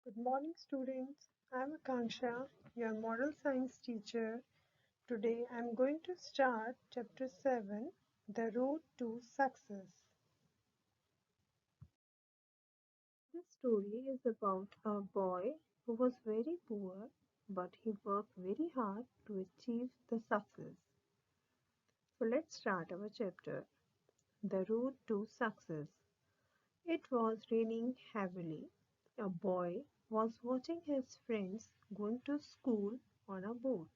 Good morning, students. I'm Akanksha, your moral science teacher. Today I'm going to start chapter 7, The Road to Success. This story is about a boy who was very poor, but he worked very hard to achieve the success. So let's start our chapter, The Road to Success. It was raining heavily. A boy was watching his friends going to school on a boat.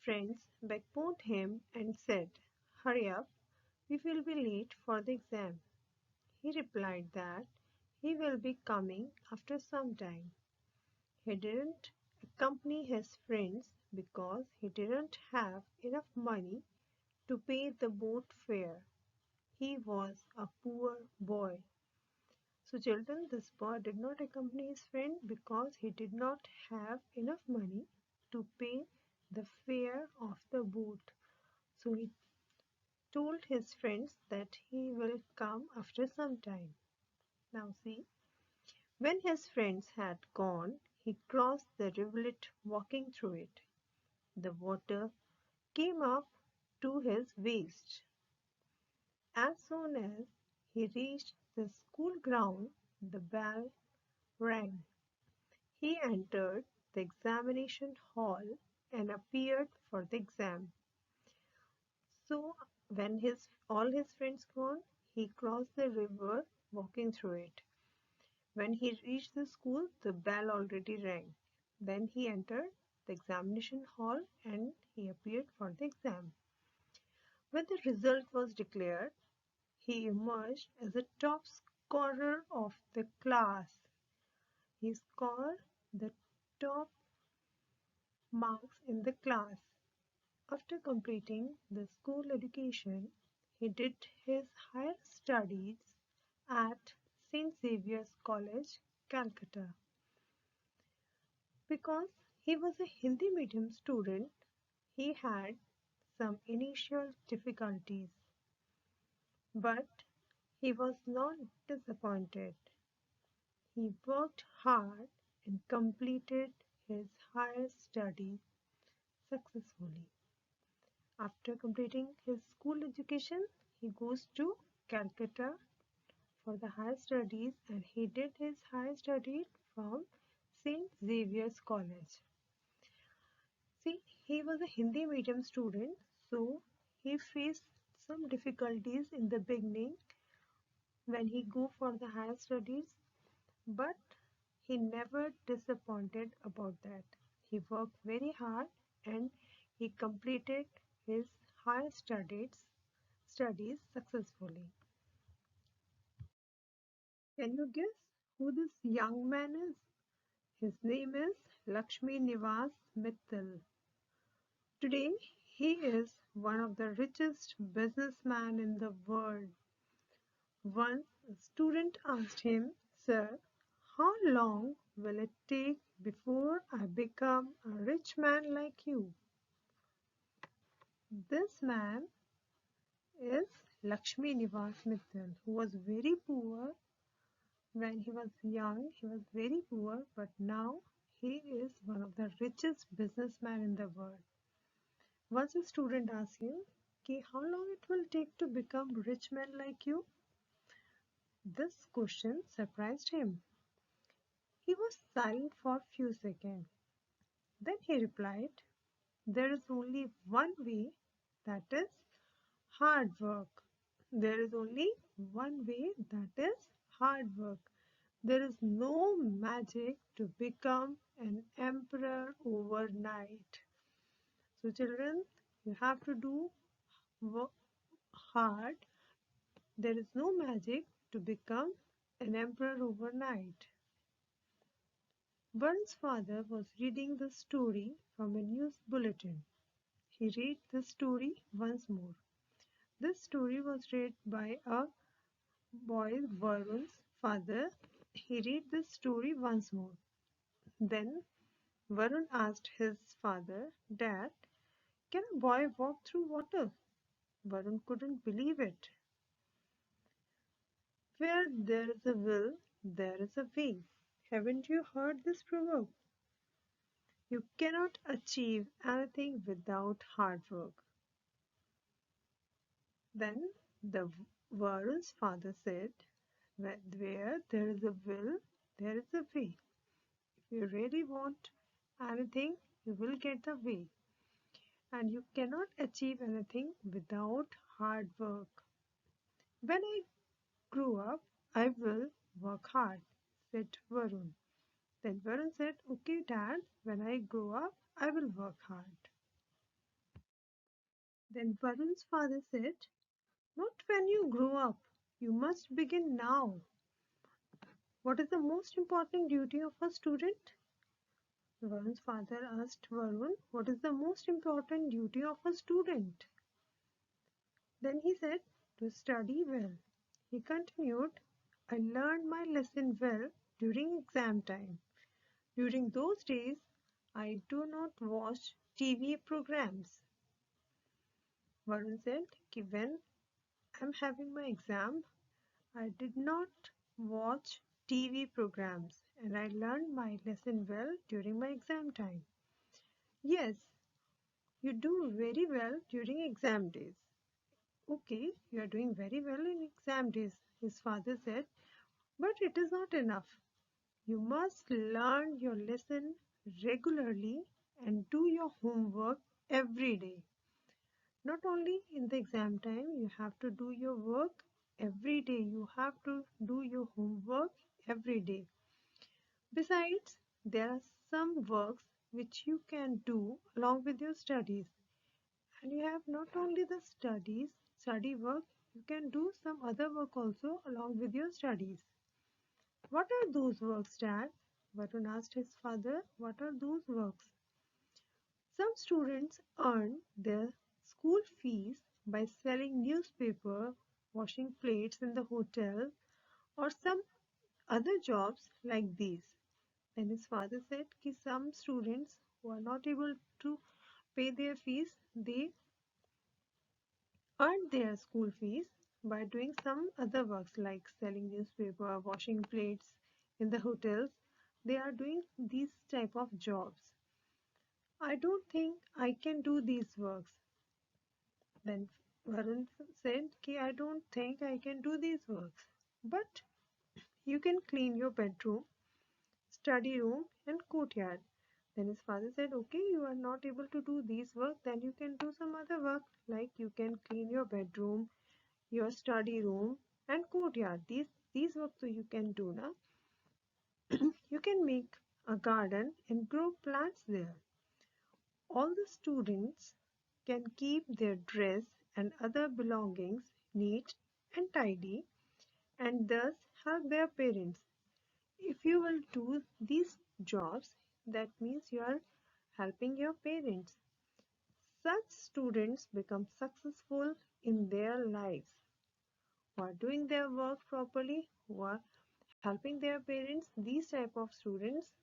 Friends backboned him and said, "Hurry up, we will be late for the exam." He replied that he will be coming after some time. He didn't accompany his friends because he didn't have enough money to pay the boat fare. He was a poor boy. So, children, this boy did not accompany his friend because he did not have enough money to pay the fare of the boat. So, he told his friends that he will come after some time. Now, see, when his friends had gone, he crossed the rivulet walking through it. The water came up to his waist. As soon as he reached the school ground, the bell rang. He entered the examination hall and appeared for the exam. So when his all his friends gone, he crossed the river walking through it. When he reached the school, the bell already rang. Then he entered the examination hall and he appeared for the exam. When the result was declared, he emerged as the top scorer of the class. He scored the top marks in the class. After completing the school education, he did his higher studies at St. Xavier's College, Calcutta. Because he was a Hindi medium student, he had some initial difficulties, but he was not disappointed. He worked hard and completed his higher studies successfully. After completing his school education, he goes to Calcutta for the higher studies and he did his higher studies from St. Xavier's College. See, he was a Hindi medium student, so he faced some difficulties in the beginning when he go for the higher studies, but he never disappointed about that. He worked very hard and he completed his higher studies successfully. Can you guess who this young man is? His name is Lakshmi Nivas Mittal. Today, he is one of the richest businessmen in the world. Once a student asked him, "Sir, how long will it take before I become a rich man like you?" This man is Lakshmi Nivas Mittal, who was very poor when he was young. He was very poor, but now he is one of the richest businessmen in the world. Once a student asked him, "Okay, how long it will take to become rich man like you?" This question surprised him. He was silent for a few seconds. Then he replied, "There is only one way, that is hard work. There is only one way, that is hard work. There is no magic to become an emperor overnight." So children, you have to do work hard. There is no magic to become an emperor overnight. Varun's father was reading the story from a news bulletin. He read the story once more. This story was read by a boy, Varun's father. He read the story once more. Then Varun asked his father, "Dad, can a boy walk through water?" Varun couldn't believe it. "Where there is a will, there is a way." Haven't you heard this proverb? You cannot achieve anything without hard work. Then the Varun's father said, where there is a will, there is a way. If you really want anything, you will get the way. And you cannot achieve anything without hard work. When I grow up, I will work hard, said Varun. Then Varun said, okay, Dad, when I grow up, I will work hard. Then Varun's father said, not when you grow up, you must begin now. What is the most important duty of a student? Varun's father asked Varun, what is the most important duty of a student? Then he said, to study well. He continued, I learned my lesson well during exam time. During those days, I do not watch TV programs. Varun said, when I'm having my exam, I did not watch TV programs and I learned my lesson well during my exam time. Yes, you do very well during exam days. Okay, you are doing very well in exam days, his father said, but it is not enough. You must learn your lesson regularly and do your homework every day. Not only in the exam time, you have to do your work every day. You have to do your homework every day. Besides, there are some works which you can do along with your studies. And you have not only the study work, you can do some other work also along with your studies. What are those works, Dad? Varun asked his father. What are those works? Some students earn their school fees by selling newspaper, washing plates in the hotel, or some other jobs like these. Then his father said that some students who are not able to pay their fees, they earn their school fees by doing some other works like selling newspaper, washing plates in the hotels. They are doing these type of jobs. I don't think I can do these works. Then Varun said, "Ki, I don't think I can do these works. But you can clean your bedroom, study room, and courtyard." Then his father said, "Okay, you are not able to do these work, then you can do some other work, like you can clean your bedroom, your study room, and courtyard. These works so you can do now. You can make a garden and grow plants there. All the students can keep their dress and other belongings neat and tidy and thus help their parents. If you will do these jobs, that means you are helping your parents. Such students become successful in their lives, who are doing their work properly, who are helping their parents. These type of students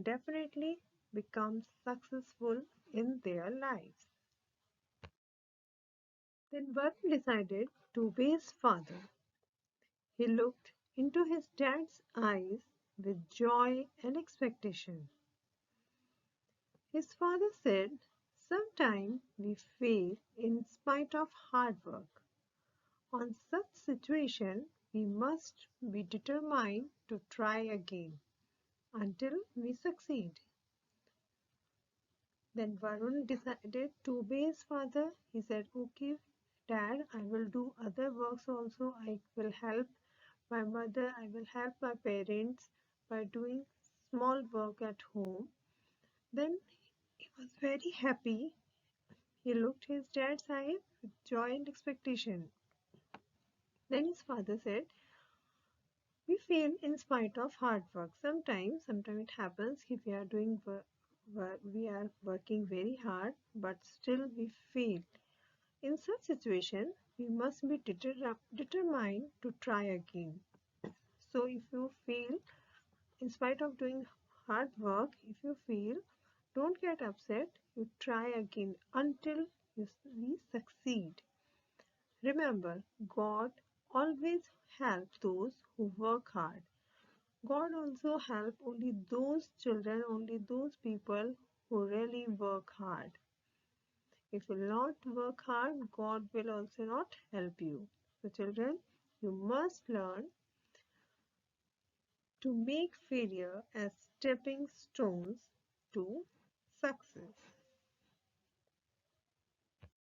definitely become successful in their lives." Then Varun decided to obey his father. He looked into his dad's eyes with joy and expectation. His father said, "Sometimes we fail in spite of hard work. On such situation, we must be determined to try again until we succeed." Then Varun decided to obey his father. He said, "Okay, Dad, I will do other works also. I will help my mother, I will help my parents by doing small work at home." Then he was very happy. He looked his dad's eye with joy and expectation. Then his father said, "We fail in spite of hard work. Sometimes it happens if we are doing we are working very hard, but still we fail. In such situation, we must be determined to try again. So if you fail, in spite of doing hard work, if you fail, don't get upset. You try again until we succeed. Remember, God always helps those who work hard. God also help only those children, only those people who really work hard. If you will not work hard, God will also not help you. So children, you must learn to make failure as stepping stones to success.